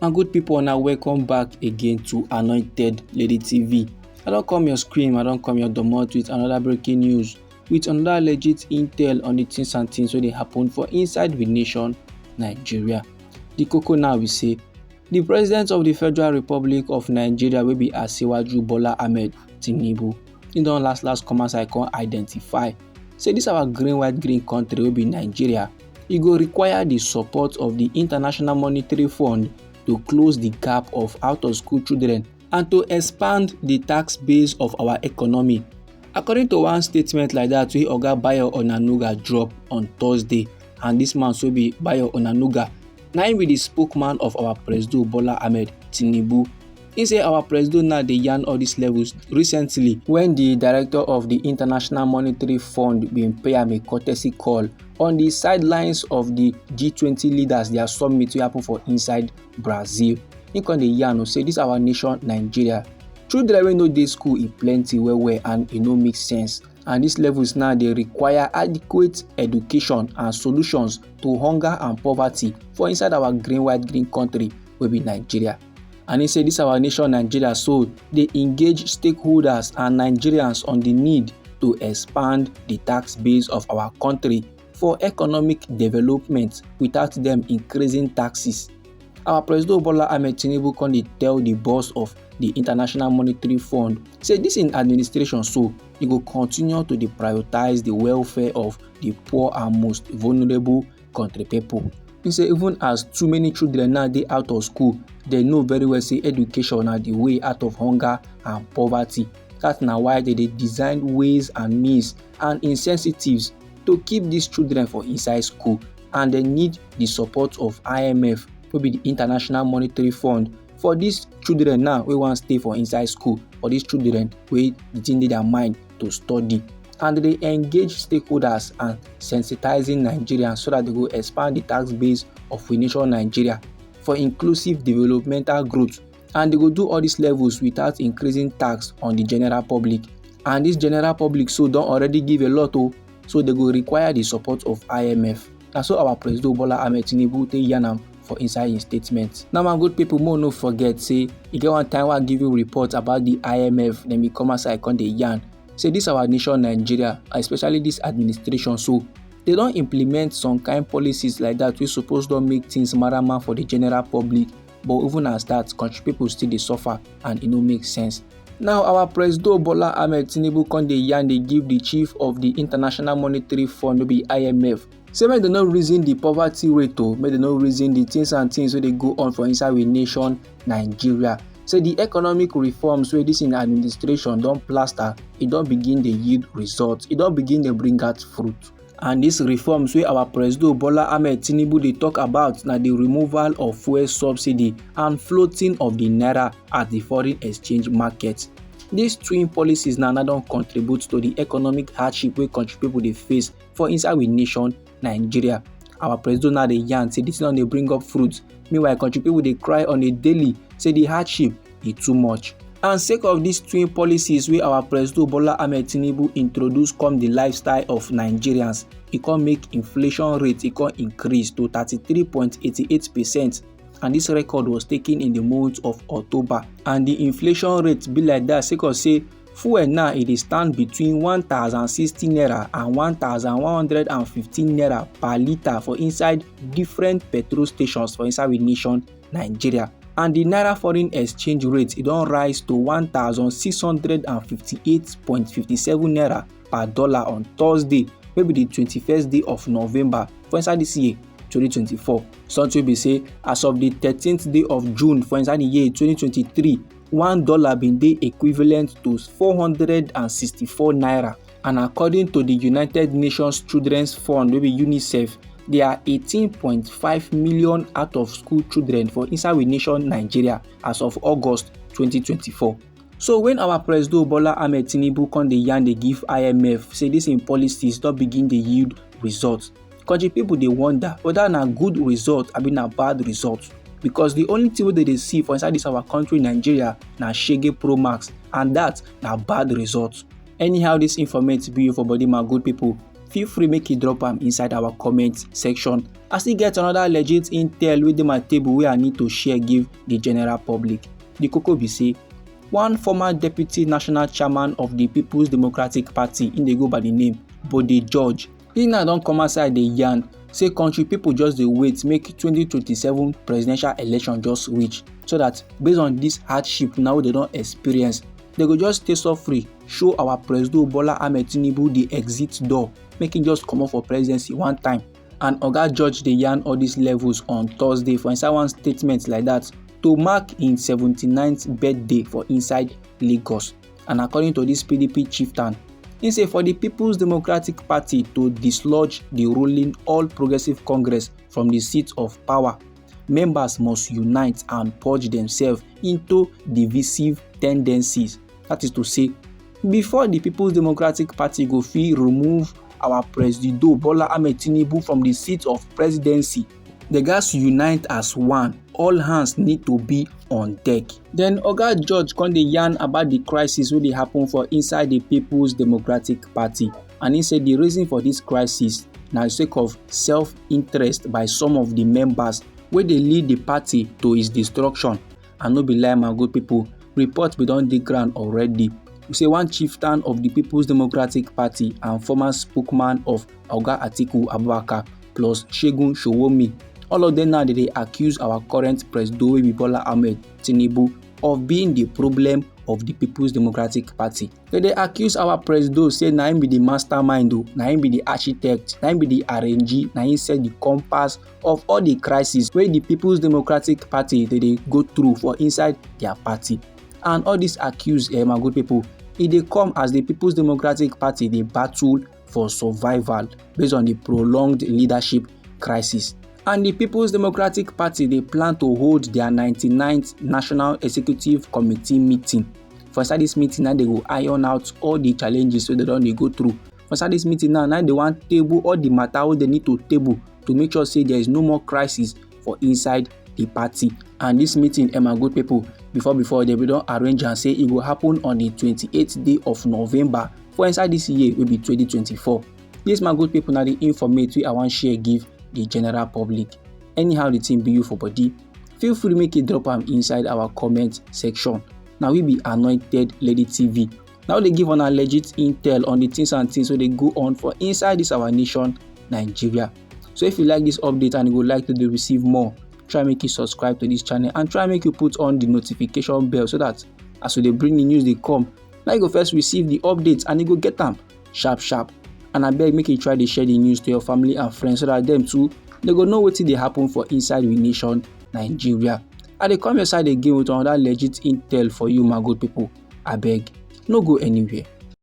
My good people, now welcome back again to Anointed Lady TV. I don't come your scream, I don't come your domot with another breaking news, with another legit intel on the things and things wey dey happen for inside the nation, Nigeria. The koko now we say, the President of the Federal Republic of Nigeria will be Sኢና àwọn Bola Ahmed Tinubu. He don last come as I can identify. Say this our green, green country will be Nigeria. E go require the support of the International Monetary Fund to close the gap of out-of-school children and to expand the tax base of our economy. According to one statement like that, wey Oga Bayo Onanuga drop on Thursday, and this man so be Bayo Onanuga, na him be the spokesman of our President Bola Ahmed Tinubu. He say our president now dey yarn all these levels recently when the director of the International Monetary Fund bin pay am a courtesy call on the sidelines of the G20 leaders their summit wey happen for inside Brazil. He come dey yarn say this our nation Nigeria, children wey no dey school e plenty well and e no make sense, and these levels now dey require adequate education and solutions to hunger and poverty for inside our green country wey be Nigeria. And he say this our nation Nigeria so they engage stakeholders and Nigerians on the need to expand the tax base of our country for economic development without them increasing taxes. Our President Bola Ahmed Tinubu can tell the boss of the International Monetary Fund say this in administration so he go continue to prioritize the welfare of the poor and most vulnerable country people. He say even as too many children now dey out of school, they know very well say education na the way out of hunger and poverty. That's na why they design ways and means and incentives to keep these children for inside school, and they need the support of IMF, wey be the International Monetary Fund, for these children now wey wan stay for inside school, for these children wey the thing dey their mind to study. And they engage stakeholders and sensitizing Nigerians so that they go expand the tax base of the nation Nigeria for inclusive developmental growth, and they go do all these levels without increasing tax on the general public. And this general public so don already give a lot, so they go require the support of IMF. And so our President Bola Ahmed Tinubu take yarn am for inside his statement. Now my good people, more no forget say e get one time I give you report about the IMF, then me come outside come dey yarn say this our nation Nigeria, especially this administration, so they don't implement some kind policies like that we suppose don't make things marama for the general public, but even as that, country people still dey suffer and it no make sense. Now our President Bola Ahmed Tinubu come dey yarn dey give the chief of the International Monetary Fund, no be IMF, say make they no reason the poverty rate, make they no reason the things and things wey dey go on for inside we nation Nigeria. Say the economic reforms wey this in administration don plaster, it don begin dey yield results, it don begin dey bring out fruit. And these reforms wey our President Bola Ahmed Tinubu dey talk about na the removal of fuel subsidy and floating of the naira at the foreign exchange market. These twin policies now don contribute to the economic hardship wey country people dey face for inside we nation Nigeria. Our president now dey yarn say this one dey bring up fruit, meanwhile country people dey cry on a daily say the hardship is too much. And sake of these twin policies wey our President Bola Ahmed Tinubu introduce come the lifestyle of Nigerians, e come make inflation rate increase to 33.88%, and this record was taken in the month of October. And the inflation rate be like that sake of say fuel now it dey stand between 1,060 naira and 1,115 naira per litre for inside different petrol stations for inside we nation Nigeria. And the naira foreign exchange rate it don rise to 1,658.57 naira per dollar on Thursday, wey be the 21st day of November for inside this year 2024. Something be say as of the 13th day of June for inside the year 2023, $1 bin dey equivalent to 464 naira. And according to the United Nations Children's Fund, wey be UNICEF, there are 18.5 million out of school children for inside we nation Nigeria as of August 2024. So when our President Bola Ahmed Tinubu come dey yarn dey give IMF say this in policies don begin dey yield results, country people dey wonder whether na good result abi na bad result, because the only thing wey they dey see for inside this our country Nigeria na shege pro max, and that na bad result. Anyhow this informate be for body my good people, feel free make you drop am inside our comment section. I still get another legit intel wey dey my table wey I need to share give the general public. The koko be say one former deputy national chairman of the People's Democratic Party, im dey go by the name Bode George, he now don come outside dey yarn say country people just dey wait make 2027 presidential election just reach, so that based on this hardship now wey they don experience, they go just stay so free, show our President Bola Ahmed Tinubu the exit door, make him just comot for presidency one time. And Oga George dey yarn all these levels on Thursday for inside one statement like that to mark im 79th birthday for inside Lagos. And according to this PDP chieftain, he say for the People's Democratic Party to dislodge the ruling All Progressive Congress from the seat of power, members must unite and purge themselves into divisive tendencies. That is to say, before the People's Democratic Party go fit remove our President Bola Ahmed Tinubu from the seat of presidency, they gats unite as one. All hands need to be on deck. Then Oga George come dey yarn about the crisis wey dey happen for inside the People's Democratic Party, and he said the reason for this crisis na sake of self-interest by some of the members wey dey lead the party to its destruction. And no be lie, my good people, report be don dey ground already. We say one chieftain of the People's Democratic Party and former spokesman of Oga Atiku Abubakar plus Segun Showomi, all of them now they accuse our current president Bola Ahmed Tinubu of being the problem of the People's Democratic Party. They accuse our president, say na him be the mastermind, na him be the architect, na him be the arrangee, na him set the compass of all the crises wey the People's Democratic Party they go through for inside their party. And all these accuse, my good people, it dey come as the People's Democratic Party they battle for survival based on the prolonged leadership crisis. And the People's Democratic Party they plan to hold their 99th National Executive Committee meeting. For inside this meeting now they go iron out all the challenges so they don't go through. For inside this meeting now they want table all the matter they need to table to make sure say there is no more crisis for inside the party. And this meeting, my good people, before they will don't arrange and say it will happen on the 28th day of November for inside this year will be 2024. This, my good people, now the information I want share give the general public. Anyhow the thing be you for body, feel free to make it drop them inside our comment section. Now we be Anointed Lady TV. Now they give on a legit intel on the things and things so they go on for inside this our nation Nigeria. So if you like this update and you would like to receive more, try make you subscribe to this channel and try make you put on the notification bell so that as they bring the news they come, now you go first receive the updates and you go get them sharp. And I beg make you try to share the news to your family and friends so that them too they go know what they happen for inside the nation Nigeria. And they come your side again with another legit intel for you, my good people. I beg, no go anywhere.